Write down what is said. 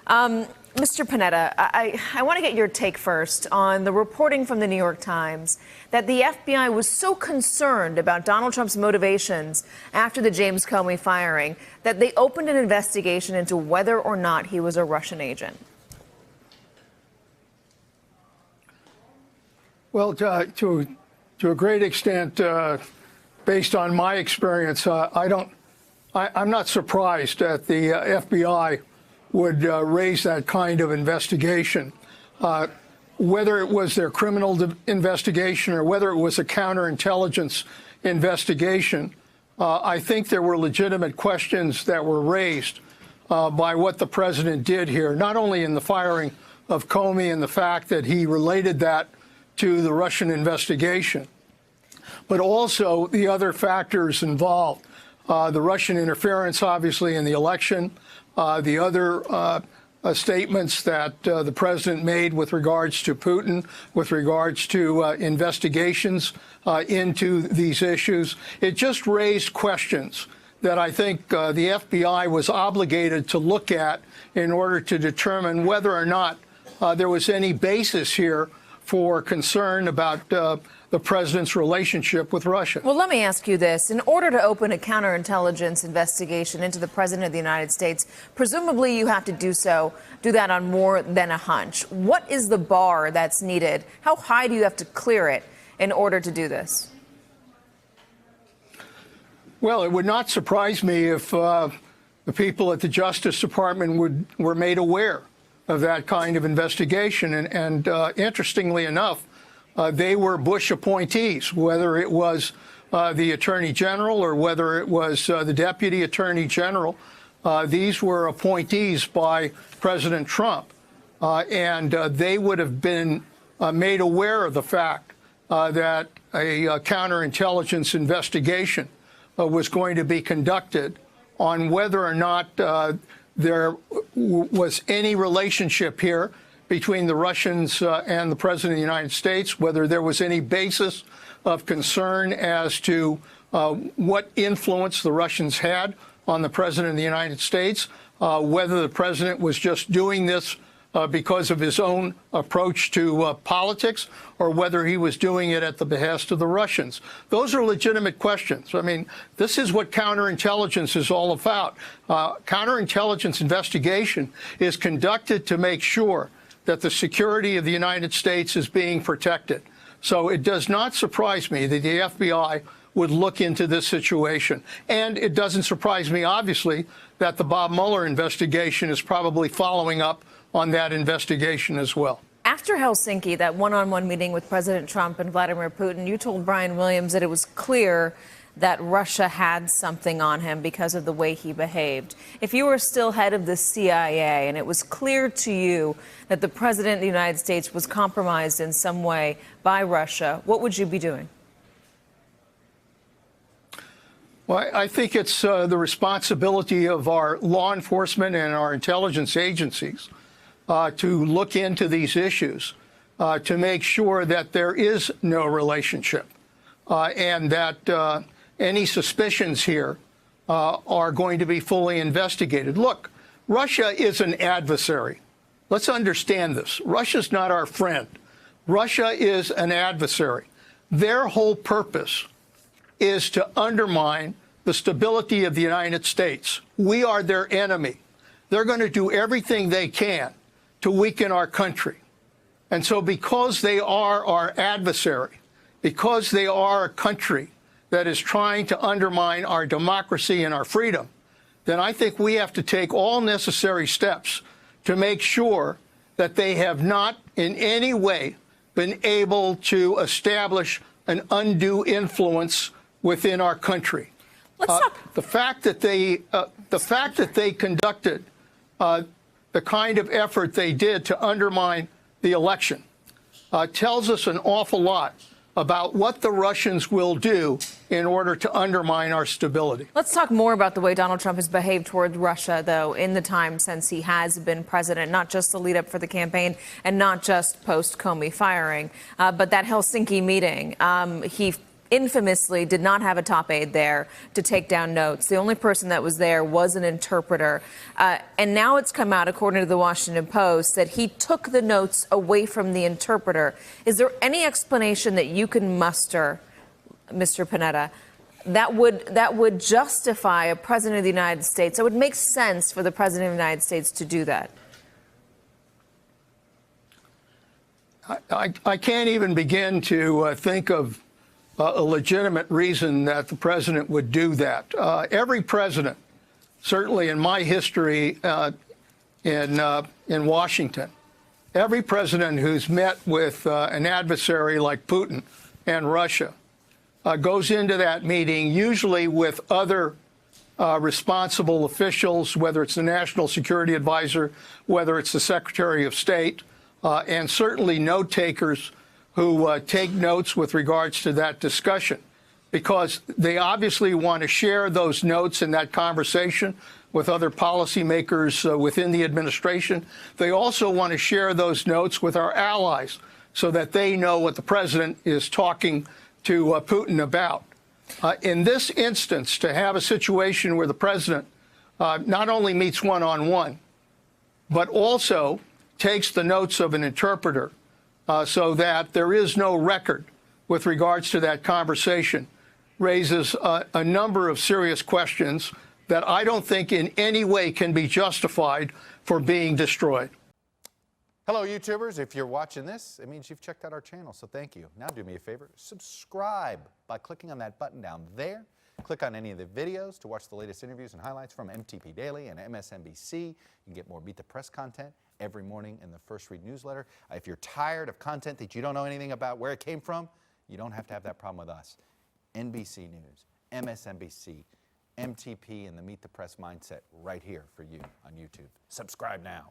Mr. Panetta, I want to get your take first on the reporting from the New York Times that the FBI was so concerned about Donald Trump's motivations after the James Comey firing that they opened an investigation into whether or not he was a Russian agent. Well, to a great extent, based on my experience, I'm not surprised that the FBI would raise that kind of investigation. Whether it was their criminal investigation or whether it was a counterintelligence investigation, I think there were legitimate questions that were raised by what the president did here, not only in the firing of Comey and the fact that he related that to the Russian investigation, but also the other factors involved. The Russian interference, obviously, in the election, the other statements that the president made with regards to Putin, with regards to investigations into these issues. It just raised questions that I think the FBI was obligated to look at in order to determine whether or not there was any basis here for concern about the president's relationship with Russia. Well, let me ask you this. In order to open a counterintelligence investigation into the president of the United States, presumably you have to do that on more than a hunch. What is the bar that's needed? How high do you have to clear it in order to do this? Well, it would not surprise me if the people at the Justice Department were made aware of that kind of investigation. And interestingly enough, they were Bush appointees, whether it was the Attorney General or whether it was the Deputy Attorney General. These were appointees by President Trump, and they would have been made aware of the fact that a counterintelligence investigation was going to be conducted on whether or not there was any relationship here between the Russians and the President of the United States, whether there was any basis of concern as to what influence the Russians had on the President of the United States, whether the President was just doing this because of his own approach to politics, or whether he was doing it at the behest of the Russians. Those are legitimate questions. I mean, this is what counterintelligence is all about. Counterintelligence investigation is conducted to make sure that the security of the United States is being protected. So it does not surprise me that the FBI would look into this situation. And it doesn't surprise me, obviously, that the Bob Mueller investigation is probably following up on that investigation as well. After Helsinki, that one-on-one meeting with President Trump and Vladimir Putin, you told Brian Williams that it was clear that Russia had something on him because of the way he behaved. If you were still head of the CIA and it was clear to you that the President of the United States was compromised in some way by Russia, what would you be doing? Well, I think it's the responsibility of our law enforcement and our intelligence agencies to look into these issues, to make sure that there is no relationship and that any suspicions here are going to be fully investigated. Look, Russia is an adversary. Let's understand this. Russia's not our friend. Russia is an adversary. Their whole purpose is to undermine the stability of the United States. We are their enemy. They're going to do everything they can to weaken our country. And so because they are our adversary, because they are a country that is trying to undermine our democracy and our freedom, then I think we have to take all necessary steps to make sure that they have not in any way been able to establish an undue influence within our country. Let's talk. The fact that they conducted the kind of effort they did to undermine the election tells us an awful lot about what the Russians will do in order to undermine our stability. Let's talk more about the way Donald Trump has behaved toward Russia, though, in the time since he has been president, not just the lead up for the campaign and not just post-Comey firing, but that Helsinki meeting. He infamously did not have a top aide there to take down notes. The only person that was there was an interpreter. And now it's come out, according to the Washington Post, that he took the notes away from the interpreter. Is there any explanation that you can muster, Mr. Panetta, that would justify a president of the United States? It would make sense for the president of the United States to do that. I can't even begin to think of a legitimate reason that the president would do that. Every president, certainly in my history in Washington, every president who's met with an adversary like Putin and Russia goes into that meeting usually with other responsible officials, whether it's the National Security Advisor, whether it's the Secretary of State, and certainly note takers who take notes with regards to that discussion, because they obviously want to share those notes in that conversation with other policymakers within the administration. They also want to share those notes with our allies so that they know what the president is talking to Putin about. In this instance, to have a situation where the president not only meets one-on-one, but also takes the notes of an interpreter so that there is no record with regards to that conversation, raises a number of serious questions that I don't think in any way can be justified for being destroyed. Hello, YouTubers. If you're watching this, it means you've checked out our channel, so thank you. Now do me a favor, subscribe by clicking on that button down there. Click on any of the videos to watch the latest interviews and highlights from MTP Daily and MSNBC. You can get more Meet the Press content every morning in the First Read newsletter. If you're tired of content that you don't know anything about where it came from, you don't have to have that problem with us. NBC News, MSNBC, MTP, and the Meet the Press mindset right here for you on YouTube. Subscribe now.